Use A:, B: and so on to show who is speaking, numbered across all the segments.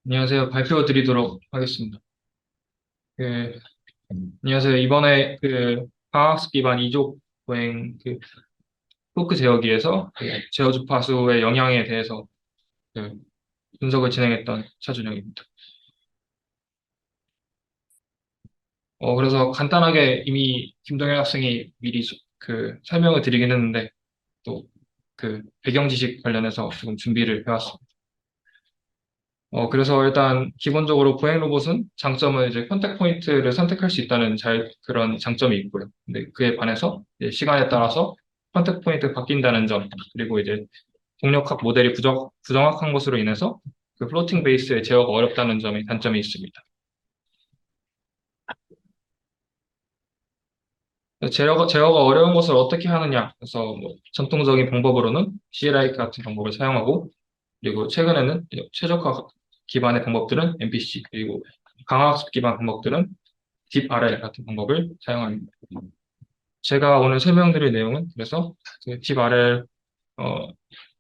A: 안녕하세요. 발표 드리도록 하겠습니다. 그, 안녕하세요. 이번에 방학습 기반 이족 보행 토크 제어기에서 제어 주파수의 영향에 대해서 그 분석을 진행했던 차준영입니다. 그래서 간단하게 이미 김동현 학생이 미리 설명을 드리긴 했는데 또 배경 지식 관련해서 조금 준비를 해왔습니다. 그래서 일단 기본적으로 보행 로봇은 장점은 이제 컨택 포인트를 선택할 수 있다는 그런 장점이 있고요. 근데 그에 반해서 이제 시간에 따라서 컨택 포인트가 바뀐다는 점, 그리고 이제 동력학 모델이 부정확한 것으로 인해서 플로팅 베이스의 제어가 어렵다는 점이 단점이 있습니다. 제어가 어려운 것을 어떻게 하느냐? 그래서 뭐 전통적인 방법으로는 CLI 같은 방법을 사용하고, 그리고 최근에는 이제 최적화 기반의 방법들은 MPC, 그리고 강화학습 기반 방법들은 딥RL 같은 방법을 사용합니다. 제가 오늘 설명드릴 내용은 그래서 딥RL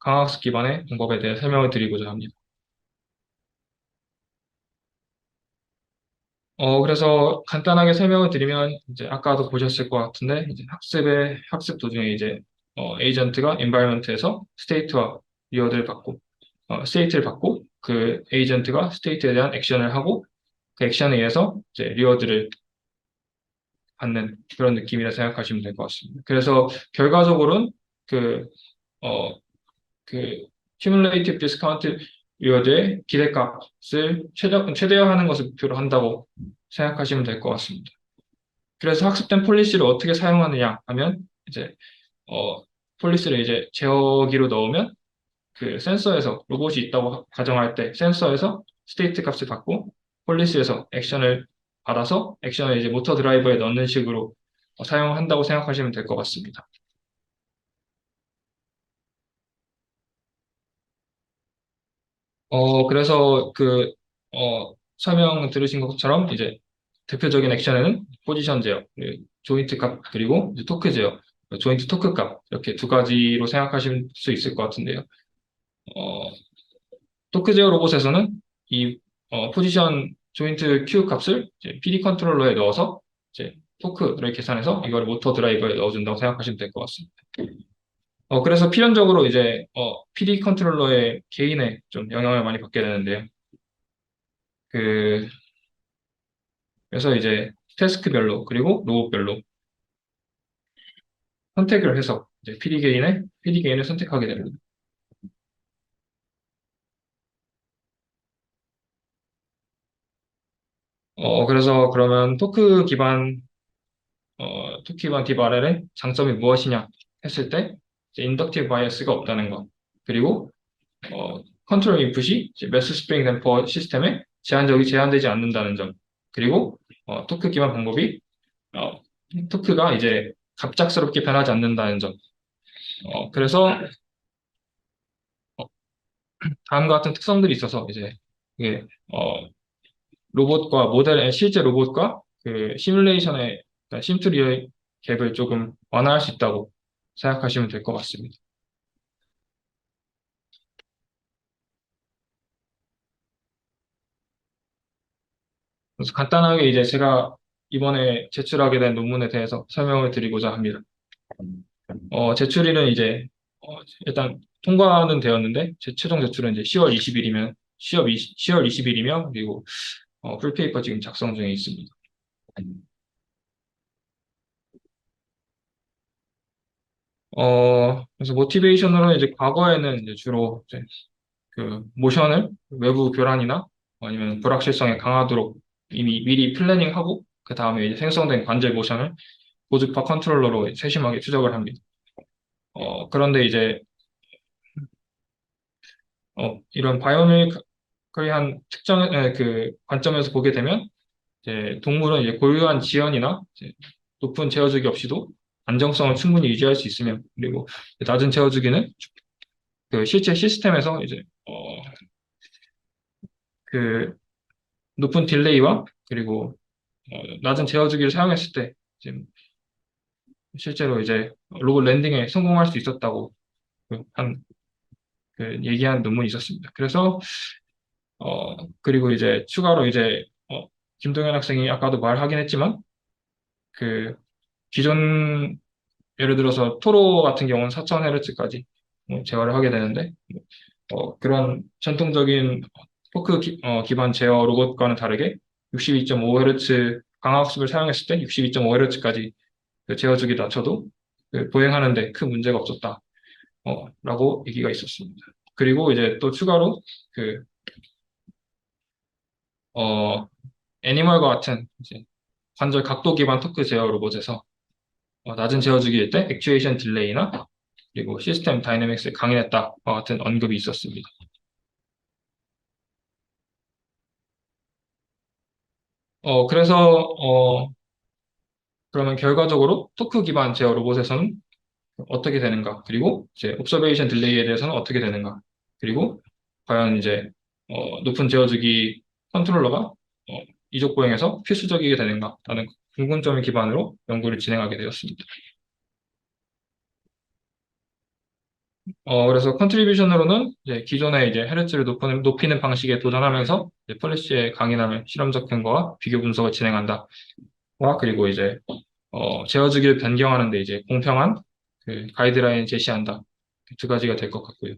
A: 강화학습 기반의 방법에 대해 설명을 드리고자 합니다. 그래서 간단하게 설명을 드리면 이제 아까도 보셨을 것 같은데 이제 학습 도중에 이제 에이전트가 environment에서 스테이트를 받고 그 에이전트가 스테이트에 대한 액션을 하고 그 액션에 의해서 이제 리워드를 받는 그런 느낌이라 생각하시면 될 것 같습니다. 그래서 결과적으로는 그, 어, 그, cumulative discount 리워드의 기대값을 최대화하는 것을 목표로 한다고 생각하시면 될 것 같습니다. 그래서 학습된 폴리시를 어떻게 사용하느냐 하면 이제, 어, 폴리시를 이제 제어기로 넣으면 그 센서에서 로봇이 있다고 가정할 때 센서에서 스테이트 값을 받고 폴리스에서 액션을 받아서 액션을 이제 모터 드라이버에 넣는 식으로 사용한다고 생각하시면 될 것 같습니다. 그래서 설명 들으신 것처럼 이제 대표적인 액션에는 포지션 제어, 조인트 값, 그리고 이제 토크 제어, 조인트 토크 값 이렇게 두 가지로 생각하실 수 있을 것 같은데요. 어, 토크 제어 로봇에서는 이 포지션 조인트 Q 값을 이제 PD 컨트롤러에 넣어서 이제 토크를 계산해서 이걸 모터 드라이버에 넣어준다고 생각하시면 될 것 같습니다. 그래서 필연적으로 이제 PD 컨트롤러의 개인에 좀 영향을 많이 받게 되는데요. 그 그래서 이제 태스크별로 그리고 로봇별로 선택을 해서 이제 PD 개인을 선택하게 됩니다. 그래서 그러면 토크 기반 딥RL의 장점이 무엇이냐 했을 때 이제 인덕티브 바이어스가 없다는 것, 그리고 컨트롤 인풋이 매스 스프링 댐퍼 시스템에 제한되지 않는다는 점, 그리고 토크 기반 방법이 어, 토크가 이제 갑작스럽게 변하지 않는다는 점. 그래서 어, 다음과 같은 특성들이 있어서 이제 이게 실제 로봇과 그 시뮬레이션의 심투리의 갭을 조금 완화할 수 있다고 생각하시면 될 것 같습니다. 그래서 간단하게 이제 제가 이번에 제출하게 된 논문에 대해서 설명을 드리고자 합니다. 제출일은 이제 일단 통과는 되었는데 제 최종 제출은 이제 10월 20일이며 그리고 풀페이퍼 지금 작성 중에 있습니다. 그래서 모티베이션으로는 이제 과거에는 이제 주로 이제 외부 교란이나 아니면 불확실성의 강화도록 이미 미리 플래닝하고 그 다음에 이제 생성된 관제 모션을 고주파 컨트롤러로 세심하게 추적을 합니다. 그런데 이제 이런 바이오메리컬한 관점에서 보게 되면 이제 동물은 이제 고유한 지연이나 이제 높은 제어주기 없이도 안정성을 충분히 유지할 수 있으며 그리고 낮은 제어주기는 실제 시스템에서 이제 그 높은 딜레이와 그리고 낮은 제어주기를 사용했을 때 지금 실제로 이제 로봇 랜딩에 성공할 수 있었다고 그 한 얘기한 논문이 있었습니다. 그래서 그리고 이제 추가로 이제, 김동현 학생이 아까도 말하긴 했지만, 그, 기존, 예를 들어서 토로 같은 경우는 4000Hz까지 제어를 하게 되는데, 그런 전통적인 기반 제어 로봇과는 다르게 62.5Hz 강화학습을 사용했을 때 62.5Hz까지 그 제어주기 낮춰도 그 보행하는데 큰 문제가 없었다. 라고 얘기가 있었습니다. 그리고 이제 또 추가로 그, 어, 애니멀과 같은 이제 관절 각도 기반 토크 제어 로봇에서 낮은 제어주기일 때 액추에이션 딜레이나 그리고 시스템 다이내믹스에 강인했다와 같은 언급이 있었습니다. 그래서 그러면 결과적으로 토크 기반 제어 로봇에서는 어떻게 되는가? 그리고 이제 옵서베이션 딜레이에 대해서는 어떻게 되는가? 그리고 과연 이제 높은 제어주기 컨트롤러가 이족 보행에서 필수적이게 되는가? 라는 궁금점을 기반으로 연구를 진행하게 되었습니다. 그래서 컨트리뷰션으로는 이제 기존의 이제 헤르츠를 높이는 방식에 도전하면서 이제 폴리시의 강인함을 실험적 근거와 비교 분석을 진행한다. 와 그리고 이제 제어주기를 변경하는데 이제 공평한 그 가이드라인 제시한다. 두 가지가 될 것 같고요.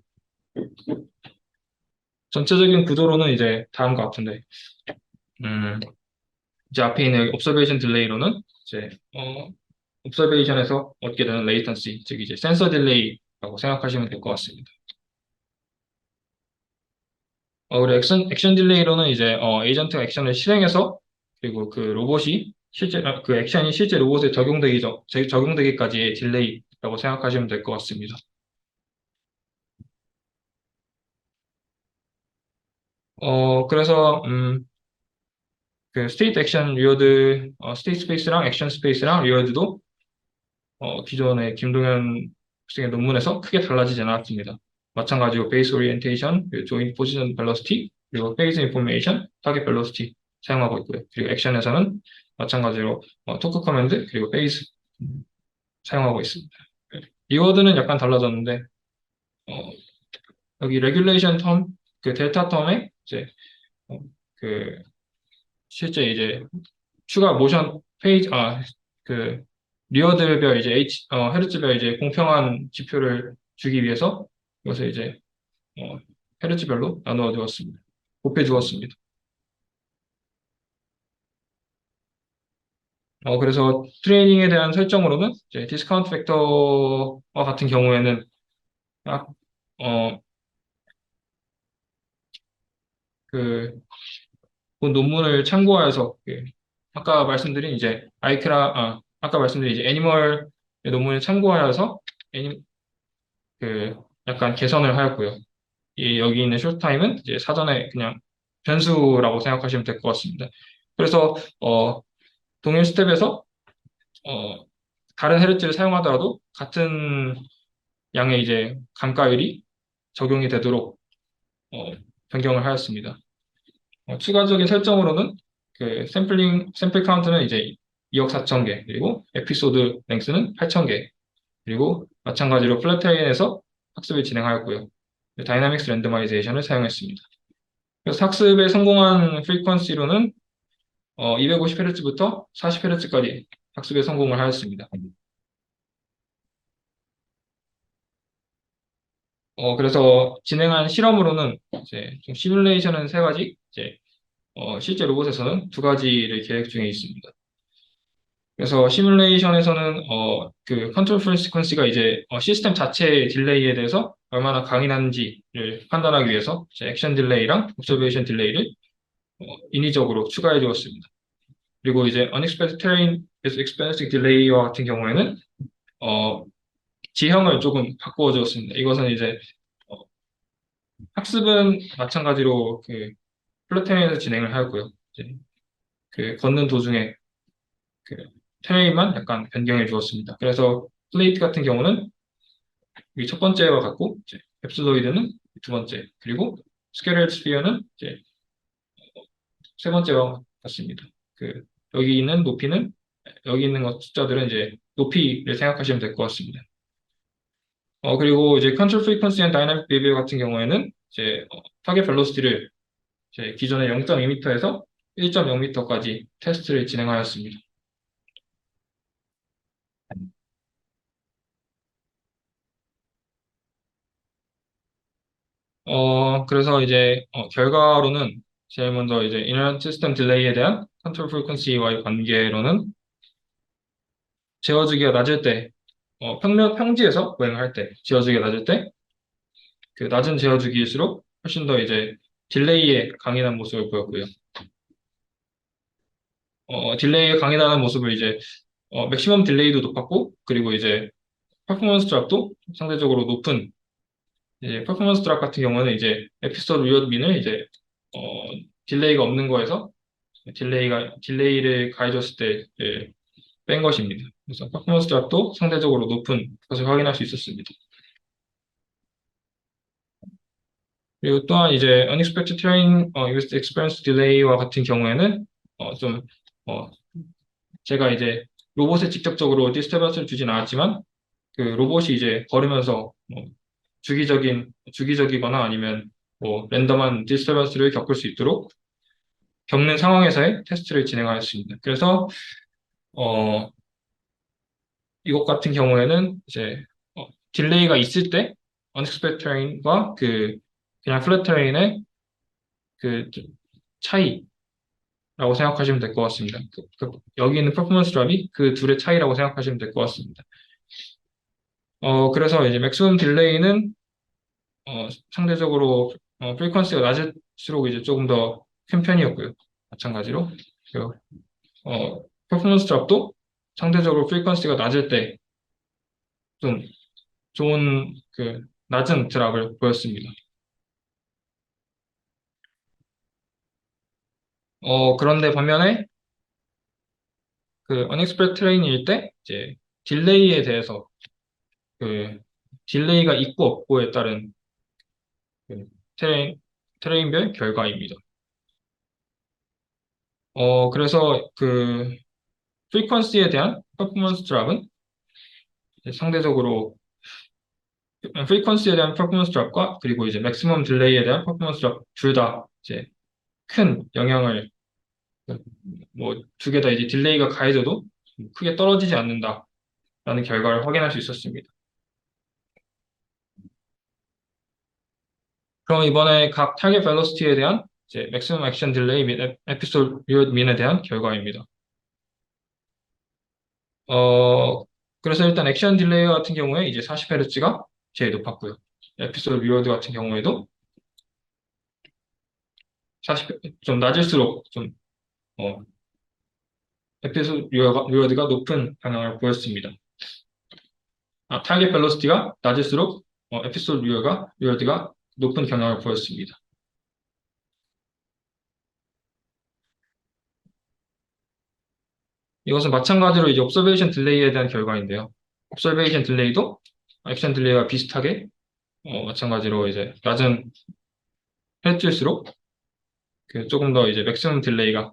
A: 전체적인 구조로는 이제 다음과 같은데, 음, 이제 앞에 있는 옵서베이션 딜레이로는 이제 옵서베이션에서 얻게 되는 레이턴시, 즉 이제 센서 딜레이라고 생각하시면 될 것 같습니다. 우리 액션 딜레이로는 이제 에이전트가 액션을 실행해서 그리고 그 로봇이 그 액션이 실제 로봇에 적용되기까지의 딜레이라고 생각하시면 될 것 같습니다. 그래서 그 스테이트 액션 리워드, 스테이트 스페이스랑 액션 스페이스랑 리워드도 기존의 김동현 학생의 논문에서 크게 달라지지 않았습니다. 마찬가지로 베이스 오리엔테이션, 조인트 포지션 벨로시티, 그리고 페이즈 인포메이션, 타겟 벨로시티 사용하고 있고요. 그리고 액션에서는 마찬가지로 토크 커맨드, 그리고 페이스 사용하고 있습니다. 리워드는 약간 달라졌는데 어, 여기 레귤레이션 텀, 그 델타 텀에 이제 어, 그 실제 이제 추가 모션 페이지, 그, 리워드별 이제 헤르츠별 이제 공평한 지표를 주기 위해서 이것을 이제, 어, 헤르츠별로 나누어 주었습니다. 곱해 주었습니다. 그래서 트레이닝에 대한 설정으로는 이제 디스카운트 팩터와 같은 경우에는 약, 어, 그, 본 논문을 참고하여서 아까 말씀드린 이제 아까 말씀드린 이제 애니멀 논문을 참고하여서 애니, 약간 개선을 하였고요. 여기 있는 쇼타임은 이제 사전에 그냥 변수라고 생각하시면 될 것 같습니다. 그래서 동일 스텝에서 어, 다른 헤르츠를 사용하더라도 같은 양의 이제 감가율이 적용이 되도록 어, 변경을 하였습니다. 추가적인 설정으로는 그 샘플 카운트는 이제 2억 4천 개, 그리고 에피소드 랭스는 8천 개, 그리고 마찬가지로 플랫테인에서 학습을 진행하였고요. 다이나믹스 랜더마이제이션을 사용했습니다. 그래서 학습에 성공한 프리퀀시로는 250Hz부터 40Hz까지 학습에 성공을 하였습니다. 그래서 진행한 실험으로는 이제 좀 시뮬레이션은 세 가지, 이제 실제 로봇에서는 두 가지를 계획 중에 있습니다. 그래서 시뮬레이션에서는 그 컨트롤 프리퀀시가 이제 시스템 자체의 딜레이에 대해서 얼마나 강인한지를 판단하기 위해서 이제 액션 딜레이랑 옵서베이션 딜레이를 인위적으로 추가해 주었습니다. 그리고 이제 unexpected terrain is expensive delay와 같은 경우에는 어, 지형을 조금 바꾸어 주었습니다. 이것은 이제 어, 학습은 마찬가지로 그 플랫테인에서 진행을 하였고요. 이제 그 걷는 도중에 그 테레인만 약간 변경해 주었습니다. 그래서 플레이트 같은 경우는 이 첫 번째와 같고 이제 앱슬로이드는 두 번째 그리고 스케일드 스피어는 이제 세 번째와 같습니다. 그 여기 있는 높이는 여기 있는 숫자들은 이제 높이를 생각하시면 될 것 같습니다. 그리고 이제 컨트롤 프리퀀시 앤 다이나믹 비비어 같은 경우에는 이제 타겟 벨로시티를 기존의 0.2m에서 1.0m까지 테스트를 진행하였습니다. 그래서 이제 결과로는 제일 먼저 이제 inherent system delay에 대한 control frequency와의 관계로는 제어주기가 낮을 때, 평지에서 보행할 때, 제어주기가 낮을 때, 그 낮은 제어주기일수록 훨씬 더 이제 딜레이에 강인한 모습을 보였고요. 딜레이에 강인한 모습을 이제 맥시멈 딜레이도 높았고, 그리고 이제 퍼포먼스 드랍도 상대적으로 높은, 이제 퍼포먼스 드랍 같은 경우는 이제 에피소드 리어드 민을 이제 어, 딜레이가 없는 거에서 딜레이를 가해줬을 때 이제 뺀 것입니다. 그래서 퍼포먼스 드랍도 상대적으로 높은 것을 확인할 수 있었습니다. 그리고 또한 이제 unexpected train with experience delay와 같은 경우에는 좀 제가 이제 로봇에 직접적으로 디스터번스를 주진 않았지만 그 로봇이 이제 걸으면서 주기적이거나 아니면 뭐 랜덤한 디스터번스를 겪을 수 있도록 겪는 상황에서의 테스트를 진행하였습니다. 그래서 어, 이것 같은 경우에는 이제 딜레이가 있을 때 unexpected train과 그냥 flat train의 그 차이라고 생각하시면 될 것 같습니다. 여기 있는 퍼포먼스 드랍이 그 둘의 차이라고 생각하시면 될 것 같습니다. 그래서 이제 맥시멈 딜레이는 상대적으로 프리퀀시가 낮을수록 이제 조금 더 큰 편이었고요. 마찬가지로 그리고, 퍼포먼스 드랍도 상대적으로 프리퀀시가 낮을 때 좀 좋은 낮은 드랍을 보였습니다. 그런데 반면에 그 unexpected train일 때 이제 딜레이에 대해서 그 딜레이가 있고 없고에 따른 그 트레인별 결과입니다. 그래서 그 프리퀀시에 대한 퍼포먼스 드랍은 상대적으로 프리퀀시에 대한 퍼포먼스 드랍과 그리고 이제 맥시멈 딜레이에 대한 퍼포먼스 드랍 둘 다 이제 큰 영향을 뭐 두 개 다 이제 딜레이가 가해져도 크게 떨어지지 않는다라는 결과를 확인할 수 있었습니다. 그럼 이번에 각 타겟 벨로시티에 대한 이제 맥시멈 액션 딜레이 및 에피소드 리어드 민에 대한 결과입니다. 그래서 일단 액션 딜레이 같은 경우에 이제 40Hz가 제일 높았고요. 에피소드 리어드 같은 경우에도 40좀 낮을수록 좀 어, 에피소드 리어드가 높은 방향을 보였습니다. 타겟 벨로시티가 낮을수록 에피소드 리어드가 높은 경향을 보였습니다. 이것은 마찬가지로 이제 옵서베이션 딜레이에 대한 결과인데요. 옵서베이션 딜레이도 액션 딜레이와 비슷하게 마찬가지로 이제 낮은 헤르츠일수록 조금 더 이제 맥시멈 딜레이가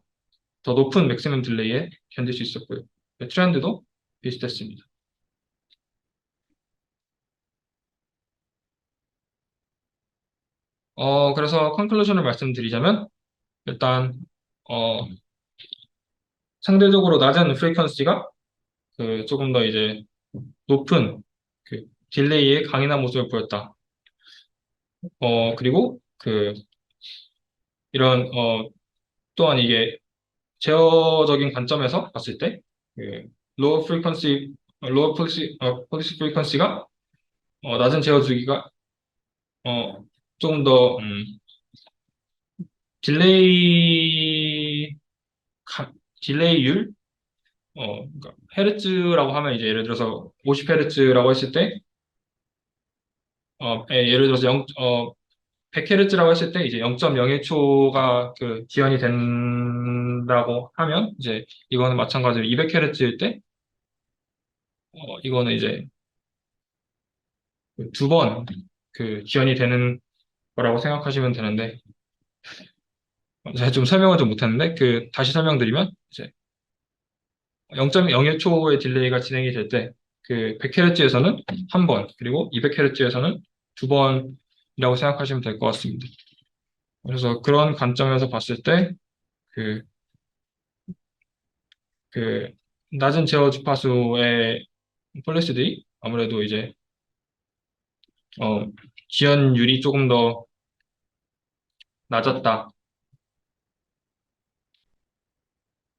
A: 더 높은 맥시멈 딜레이에 견딜 수 있었고요. 트렌드도 비슷했습니다. 그래서 컨클루션을 말씀드리자면 일단 어, 상대적으로 낮은 프리퀀시가 조금 더 이제 높은 딜레이에 강인한 모습을 보였다. 그리고 이런 또한 이게 제어적인 관점에서 봤을 때 로어 프리퀀시 폴리시 프리퀀시가 낮은 제어 주기가 어, 조금 더 딜레이 딜레이율 그러니까 헤르츠라고 하면 이제 예를 들어서 50헤르츠라고 했을 때 예를 들어서 100헤르츠라고 했을 때 이제 0.01초가 지연이 된다고 하면 이제 이거는 마찬가지로 200헤르츠일 때 이거는 이제 두 번 지연이 되는 거라고 생각하시면 되는데 제가 좀 설명을 좀 못했는데 다시 설명드리면 이제 0.01초의 딜레이가 진행이 될 때 100Hz에서는 한 번, 그리고 200Hz에서는 두 번이라고 생각하시면 될 것 같습니다. 그래서 그런 관점에서 봤을 때, 그, 그, 낮은 제어 주파수의 폴리스들이 아무래도 이제, 어, 지연율이 조금 더 낮았다.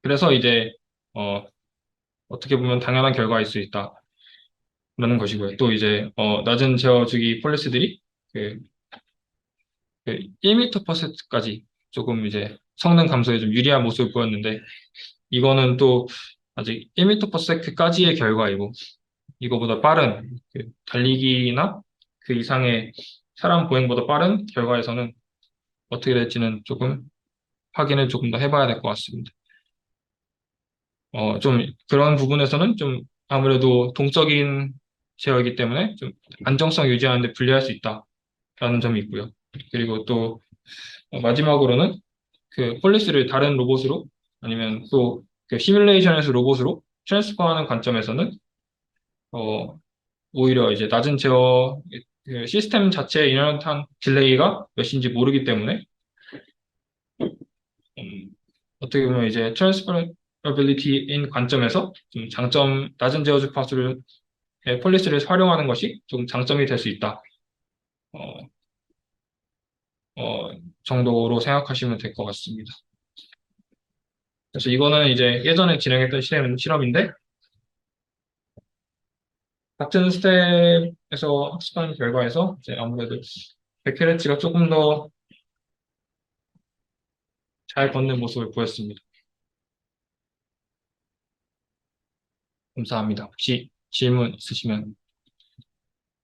A: 그래서 이제, 어, 어떻게 보면 당연한 결과일 수 있다. 라는 것이고요. 또 이제, 낮은 제어 주기 폴리스들이 그, 1m/s까지 조금 이제 성능 감소에 좀 유리한 모습을 보였는데, 이거는 또 아직 1m/s까지의 결과이고, 이거보다 빠른 달리기나 그 이상의 사람 보행보다 빠른 결과에서는 어떻게 될지는 조금 확인을 조금 더 해봐야 될 것 같습니다. 좀 그런 부분에서는 좀 아무래도 동적인 제어이기 때문에 좀 안정성 유지하는 데 불리할 수 있다라는 점이 있고요. 그리고 또 마지막으로는 그 폴리스를 다른 로봇으로 아니면 또 그 시뮬레이션에서 로봇으로 트랜스퍼하는 관점에서는 어, 오히려 이제 낮은 제어 그 시스템 자체의 이너런트한 딜레이가 몇인지 모르기 때문에 음, 어떻게 보면 이제 트랜스퍼러빌리티인 관점에서 좀 장점 낮은 제어 주파수를 폴리스를 활용하는 것이 좀 장점이 될 수 있다. 어, 정도로 생각하시면 될 것 같습니다. 그래서 이거는 이제 예전에 진행했던 실험인데 같은 스텝에서 학습한 결과에서 이제 아무래도 100Hz가 조금 더 잘 걷는 모습을 보였습니다. 감사합니다. 혹시 질문 있으시면